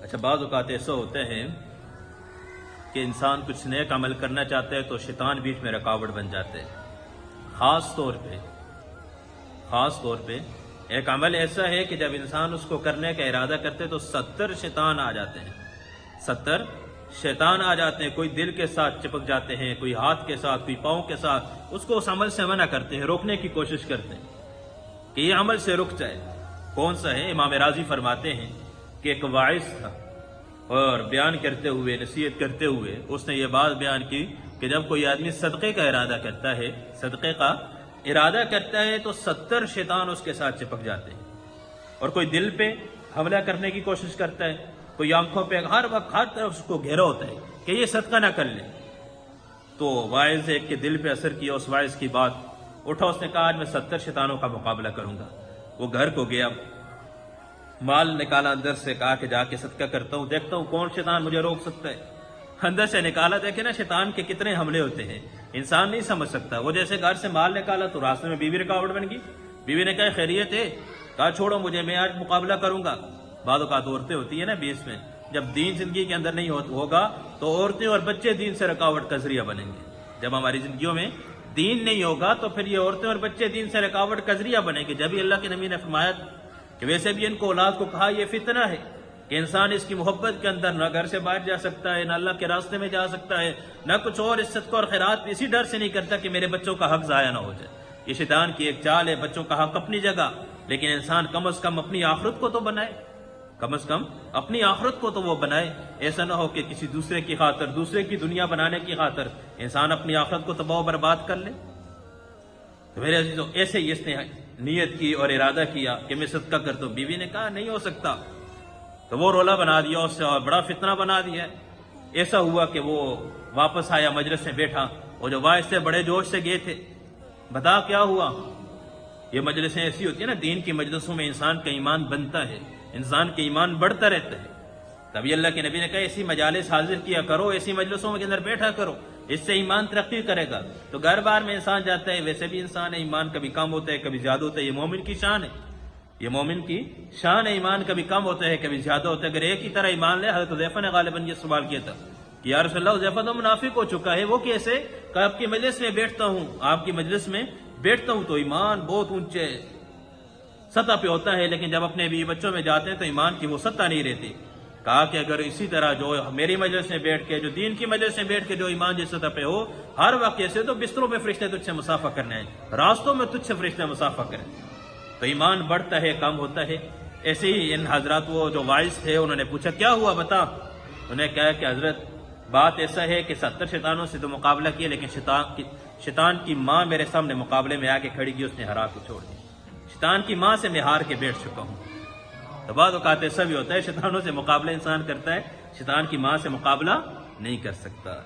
اچھا، بعض اوقات ایسا ہوتا ہے کہ انسان کچھ نیک عمل کرنا چاہتا ہے تو شیطان بیچ میں رکاوٹ بن جاتا ہے۔ خاص طور پہ ایک عمل ایسا ہے کہ جب انسان اس کو کرنے کا ارادہ کرتے تو 70 شیطان آ جاتے ہیں، 70 شیطان آ جاتے ہیں، کوئی دل کے ساتھ چپک جاتے ہیں، کوئی ہاتھ کے ساتھ، کوئی پاؤں کے ساتھ، اس کو اس عمل سے منع کرتے ہیں، روکنے کی کوشش کرتے ہیں کہ یہ عمل سے رک جائے۔ کون سا ہے؟ امام راضی فرماتے ہیں کہ ایک واعظ تھا اور بیان کرتے ہوئے، نصیحت کرتے ہوئے اس نے یہ بات بیان کی کہ جب کوئی آدمی صدقے کا ارادہ کرتا ہے تو 70 شیطان اس کے ساتھ چپک جاتے ہیں، اور کوئی دل پہ حملہ کرنے کی کوشش کرتا ہے، کوئی آنکھوں پہ، ہر وقت ہر طرف اس کو گھیرا ہوتا ہے کہ یہ صدقہ نہ کر لے۔ تو واعظ ایک کے دل پہ اثر کیا اس واعظ کی بات، اٹھا، اس نے کہا آج میں 70 شیطانوں کا مقابلہ کروں گا۔ وہ گھر کو گیا، مال نکالا اندر سے، کہا کہ جا کے صدقہ کرتا ہوں، دیکھتا ہوں کون شیطان مجھے روک سکتا ہے۔ اندر سے نکالا، دیکھے نا شیطان کے کتنے حملے ہوتے ہیں، انسان نہیں سمجھ سکتا۔ وہ جیسے گھر سے مال نکالا تو راستے میں بیوی رکاوٹ بن گئی، بیوی نے کہا خیریت ہے؟ کہا چھوڑو مجھے، میں آج مقابلہ کروں گا۔ بعض اوقات عورتیں ہوتی ہیں نا بیچ میں، جب دین زندگی کے اندر نہیں ہوگا تو عورتیں اور بچے دین سے رکاوٹ کا ذریعہ بنیں گے۔ جب ہماری زندگیوں میں دین نہیں ہوگا تو پھر یہ عورتیں اور بچے دین سے رکاوٹ کا ذریعہ بنیں گے۔ جب ہی اللہ کے نبی نے فرمایا کہ ویسے بھی ان کو اولاد کو کہا یہ فتنہ ہے کہ انسان اس کی محبت کے اندر نہ گھر سے باہر جا سکتا ہے، نہ اللہ کے راستے میں جا سکتا ہے، نہ کچھ اور عزت کو اور خیرات اسی ڈر سے نہیں کرتا کہ میرے بچوں کا حق ضائع نہ ہو جائے۔ یہ شیطان کی ایک چال ہے، بچوں کا حق اپنی جگہ، لیکن انسان کم از کم اپنی آخرت کو تو بنائے، کم از کم اپنی آخرت کو تو وہ بنائے۔ ایسا نہ ہو کہ کسی دوسرے کی خاطر، دوسرے کی دنیا بنانے کی خاطر انسان اپنی آخرت کو تباہ و برباد کر لے۔ تو میرے عزیزو، ایسے ہی اس نے نیت کی اور ارادہ کیا کہ میں صدقہ کرتا ہوں۔ بیوی نے کہا نہیں ہو سکتا، تو وہ رولا بنا دیا اس سے اور بڑا فتنہ بنا دیا۔ ایسا ہوا کہ وہ واپس آیا، مجلس میں بیٹھا، اور جو واعظ سے بڑے جوش سے گئے تھے، بتا کیا ہوا؟ یہ مجلسیں ایسی ہوتی ہیں نا، دین کی مجلسوں میں انسان کا ایمان بنتا ہے، انسان کا ایمان بڑھتا رہتا ہے۔ تبھی اللہ کے نبی نے کہا ایسی مجالس حاضر کیا کرو، ایسی مجلسوں کے اندر بیٹھا کرو، اس سے ایمان ترقی کرے گا۔ تو گھر بار میں انسان جاتا ہے، ویسے بھی انسان ہے، ایمان کبھی کم ہوتا ہے کبھی زیادہ ہوتا ہے، یہ مومن کی شان ہے، یہ مومن کی شان ہے، ایمان کبھی کم ہوتا ہے کبھی زیادہ ہوتا ہے۔ اگر ایک ہی طرح ایمان لے، حضرت حذیفہ نے غالباً یہ سوال کیا تھا کہ یا رسول اللہ، حذیفہ تو منافق ہو چکا ہے، وہ کیسے؟ کہ آپ کی مجلس میں بیٹھتا ہوں، آپ کی مجلس میں بیٹھتا ہوں تو ایمان بہت اونچے سطح پہ ہوتا ہے، لیکن جب اپنے بیوی بچوں میں جاتے ہیں تو ایمان کی وہ سطح نہیں رہتی۔ کہا کہ اگر اسی طرح جو میری مجلس میں بیٹھ کے، جو دین کی مجلس میں بیٹھ کے جو ایمان جس سطح پہ ہو، ہر وقت ایسے تو بستروں پہ فرشتے تجھ سے مسافہ کرنے ہیں، راستوں میں تجھ سے فرشتے مسافہ کریں، تو ایمان بڑھتا ہے کم ہوتا ہے۔ ایسے ہی ان حضرات، وہ جو واعظ تھے، انہوں نے پوچھا کیا ہوا بتا؟ انہوں نے کہا کہ حضرت بات ایسا ہے کہ 70 شیطانوں سے تو مقابلہ کیا، لیکن شیطان کی ماں میرے سامنے مقابلے میں آ کے کھڑی کی، اس نے ہرا کے چھوڑ دی، شیطان کی ماں سے میں ہار کے بیٹھ چکا ہوں۔ تو بعض اوقات ایسا بھی ہوتا ہے، شیطانوں سے مقابلہ انسان کرتا ہے، شیطان کی ماں سے مقابلہ نہیں کر سکتا۔